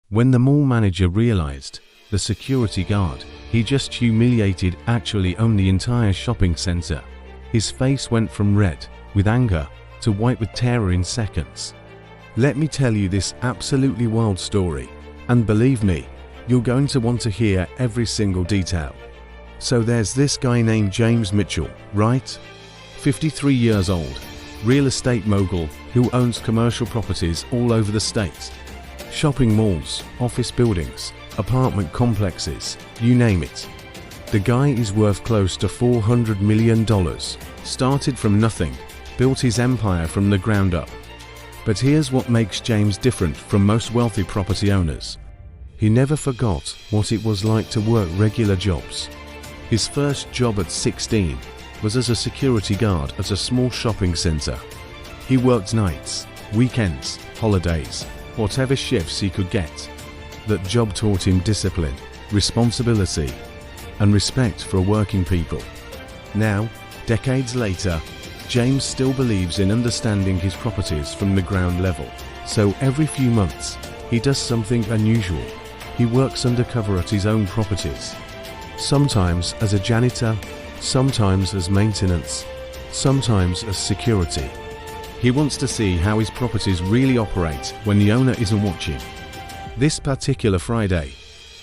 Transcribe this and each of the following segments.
When the mall manager realized the security guard he just humiliated actually owned the entire shopping center, his face went from red with anger to white with terror in seconds. Let me tell you this absolutely wild story, and believe me, you're going to want to hear every single detail. So there's this guy named James Mitchell, right? 53 years old, real estate mogul who owns commercial properties all over the state. Shopping malls, office buildings, apartment complexes, you name it. The guy is worth close to $400 million. Started from nothing, built his empire from the ground up. But here's what makes James different from most wealthy property owners. He never forgot what it was like to work regular jobs. His first job at 16 was as a security guard at a small shopping center. He worked nights, weekends, holidays, whatever shifts he could get. That job taught him discipline, responsibility, and respect for working people. Now, decades later, James still believes in understanding his properties from the ground level. So every few months, he does something unusual. He works undercover at his own properties. Sometimes as a janitor, sometimes as maintenance, sometimes as security. He wants to see how his properties really operate when the owner isn't watching. This particular Friday,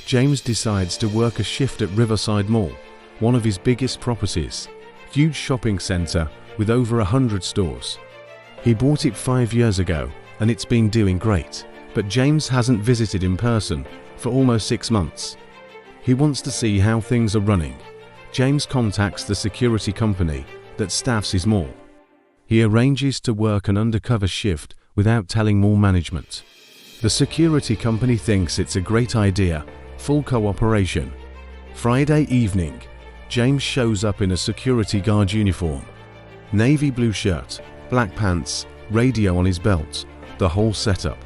James decides to work a shift at Riverside Mall, one of his biggest properties, huge shopping center with over 100 stores. He bought it 5 years ago and it's been doing great, but James hasn't visited in person for almost 6 months. He wants to see how things are running. James contacts the security company that staffs his mall. He arranges to work an undercover shift without telling mall management. The security company thinks it's a great idea, full cooperation. Friday evening, James shows up in a security guard uniform. Navy blue shirt, black pants, radio on his belt, the whole setup.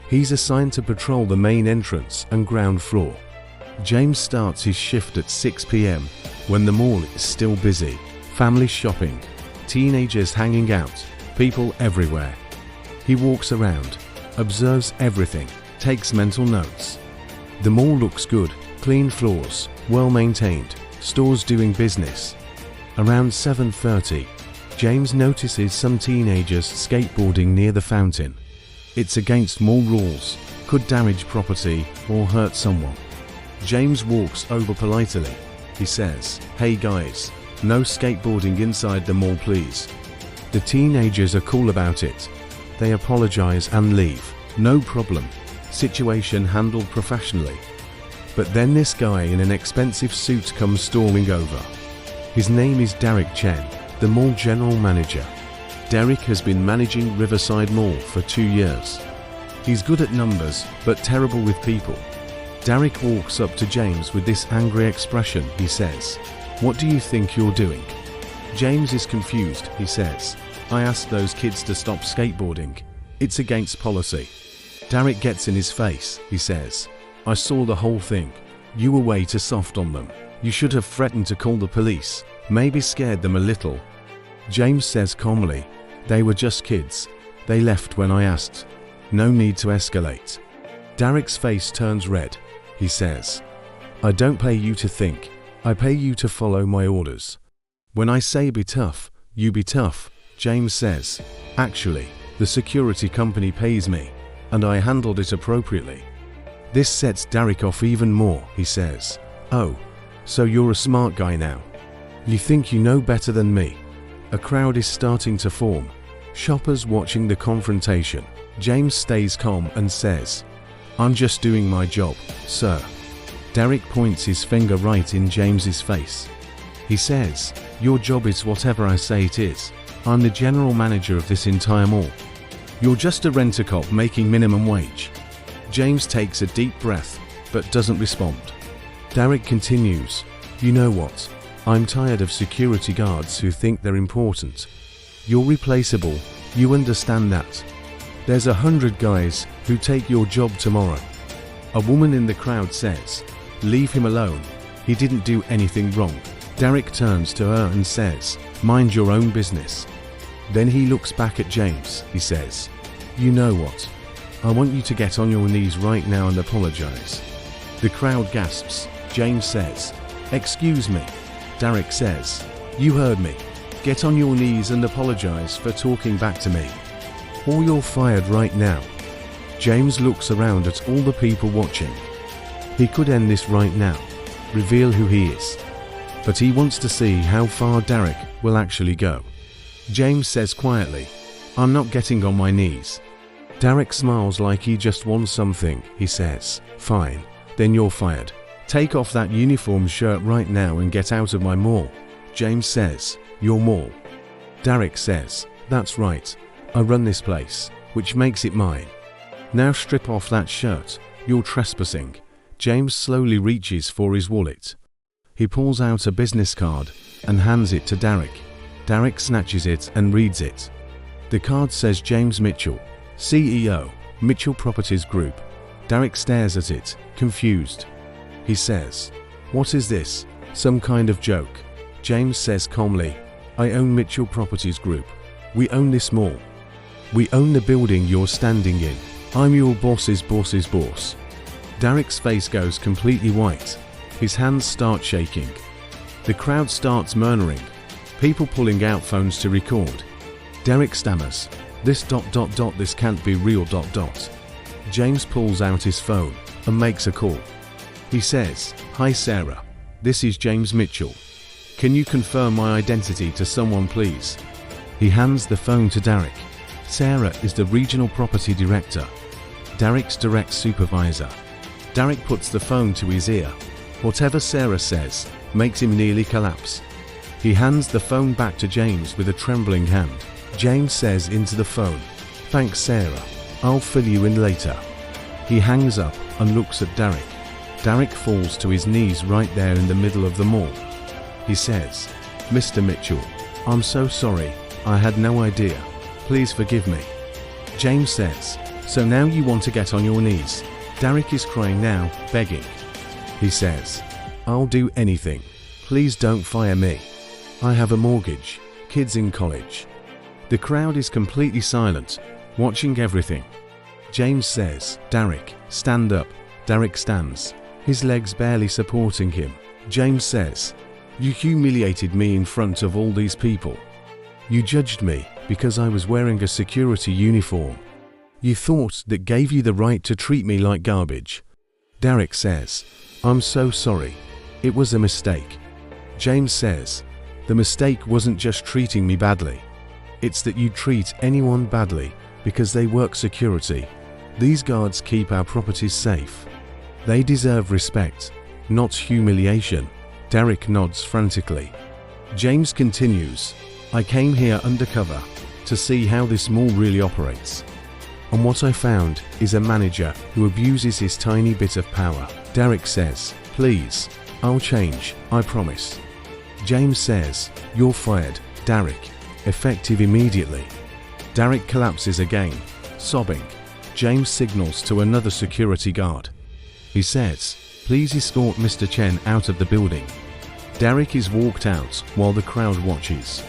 He's assigned to patrol the main entrance and ground floor. James starts his shift at 6 p.m. when the mall is still busy. Family shopping, teenagers hanging out, people everywhere. He walks around, observes everything, takes mental notes. The mall looks good, clean floors, well maintained, stores doing business. Around 7:30, James notices some teenagers skateboarding near the fountain. It's against mall rules, could damage property or hurt someone. James walks over politely. He says, "Hey guys, no skateboarding inside the mall please." The teenagers are cool about it. They apologize and leave. No problem. Situation handled professionally. But then this guy in an expensive suit comes storming over. His name is Derek Chen, the mall general manager. Derek has been managing Riverside Mall for 2 years. He's good at numbers, but terrible with people. Derek walks up to James with this angry expression. He says, "What do you think you're doing?" James is confused. He says, "I asked those kids to stop skateboarding. It's against policy." Derek gets in his face. He says, "I saw the whole thing. You were way too soft on them. You should have threatened to call the police, maybe scared them a little." James says calmly, "They were just kids. They left when I asked. No need to escalate." Derek's face turns red. He says, "I don't pay you to think. I pay you to follow my orders. When I say be tough, you be tough." James says, "Actually, the security company pays me, and I handled it appropriately." This sets Derek off even more. He says, "Oh, so you're a smart guy now. You think you know better than me." A crowd is starting to form. Shoppers watching the confrontation. James stays calm and says, "I'm just doing my job, sir." Derek points his finger right in James's face. He says, "Your job is whatever I say it is. I'm the general manager of this entire mall. You're just a rent-a-cop making minimum wage." James takes a deep breath, but doesn't respond. Derek continues, "You know what? I'm tired of security guards who think they're important. You're replaceable, you understand that. There's 100 guys who take your job tomorrow." A woman in the crowd says, "Leave him alone. He didn't do anything wrong." Derek turns to her and says, "Mind your own business." Then he looks back at James. He says, "You know what? I want you to get on your knees right now and apologize. The crowd gasps. James says, "Excuse me." Derek says, "You heard me. Get on your knees and apologize for talking back to me, or you're fired right now." James looks around at all the people watching. He could end this right now, reveal who he is, but he wants to see how far Derek will actually go. James says quietly, "I'm not getting on my knees." Derek smiles like he just won something. He says, "Fine, then you're fired. Take off that uniform shirt right now and get out of my mall." James says, "Your mall?" Derek says, "That's right. I run this place, which makes it mine. Now strip off that shirt. You're trespassing." James slowly reaches for his wallet. He pulls out a business card and hands it to Derek. Derek snatches it and reads it. The card says James Mitchell, CEO, Mitchell Properties Group. Derek stares at it, confused. He says, "What is this? Some kind of joke?" James says calmly, "I own Mitchell Properties Group. We own this mall. We own the building you're standing in. I'm your boss's boss's boss." Derek's face goes completely white. His hands start shaking. The crowd starts murmuring, people pulling out phones to record. Derek stammers, this can't be real . James pulls out his phone and makes a call. He says, "Hi Sarah, this is James Mitchell. Can you confirm my identity to someone please?" He hands the phone to Derek. Sarah is the regional property director, Derek's direct supervisor. Derek puts the phone to his ear. Whatever Sarah says makes him nearly collapse. He hands the phone back to James with a trembling hand. James says into the phone, "Thanks Sarah, I'll fill you in later." He hangs up and looks at Derek. Derek falls to his knees right there in the middle of the mall. He says, "Mr. Mitchell, I'm so sorry, I had no idea. Please forgive me." James says, "So now you want to get on your knees?" Derek is crying now, begging. He says, "I'll do anything. Please don't fire me. I have a mortgage, kids in college." The crowd is completely silent, watching everything. James says, "Derek, stand up." Derek stands, his legs barely supporting him. James says, "You humiliated me in front of all these people. You judged me because I was wearing a security uniform. You thought that gave you the right to treat me like garbage." Derek says, "I'm so sorry. It was a mistake." James says, "The mistake wasn't just treating me badly. It's that you treat anyone badly because they work security. These guards keep our properties safe. They deserve respect, not humiliation." Derek nods frantically. James continues, "I came here undercover to see how this mall really operates. And what I found is a manager who abuses his tiny bit of power." Derek says, "Please, I'll change, I promise." James says, "You're fired, Derek, effective immediately." Derek collapses again, sobbing. James signals to another security guard. He says, "Please escort Mr. Chen out of the building." Derek is walked out while the crowd watches.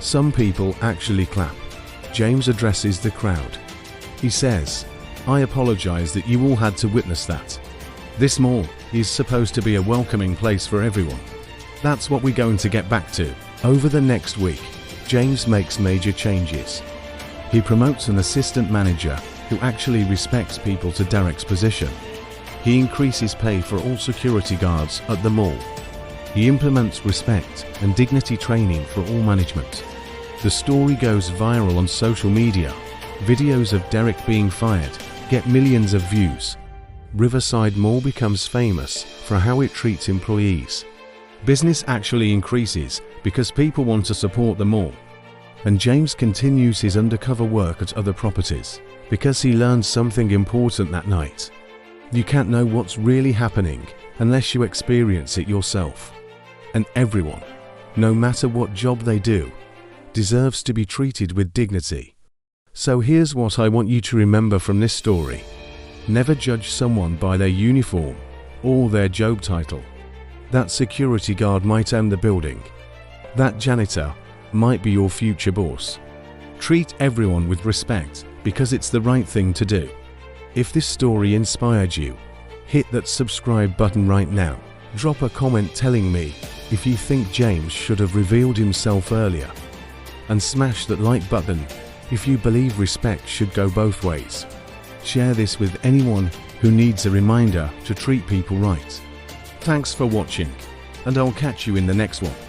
Some people actually clap. James addresses the crowd. He says, "I apologize that you all had to witness that. This mall is supposed to be a welcoming place for everyone. That's what we're going to get back to." Over the next week, James makes major changes. He promotes an assistant manager who actually respects people to Derek's position. He increases pay for all security guards at the mall. He implements respect and dignity training for all management. The story goes viral on social media. Videos of Derek being fired get millions of views. Riverside Mall becomes famous for how it treats employees. Business actually increases because people want to support the mall. And James continues his undercover work at other properties because he learns something important that night. You can't know what's really happening unless you experience it yourself. And everyone, no matter what job they do, deserves to be treated with dignity. So here's what I want you to remember from this story. Never judge someone by their uniform or their job title. That security guard might own the building. That janitor might be your future boss. Treat everyone with respect because it's the right thing to do. If this story inspired you, hit that subscribe button right now. Drop a comment telling me if you think James should have revealed himself earlier. And smash that like button if you believe respect should go both ways. Share this with anyone who needs a reminder to treat people right. Thanks for watching, and I'll catch you in the next one.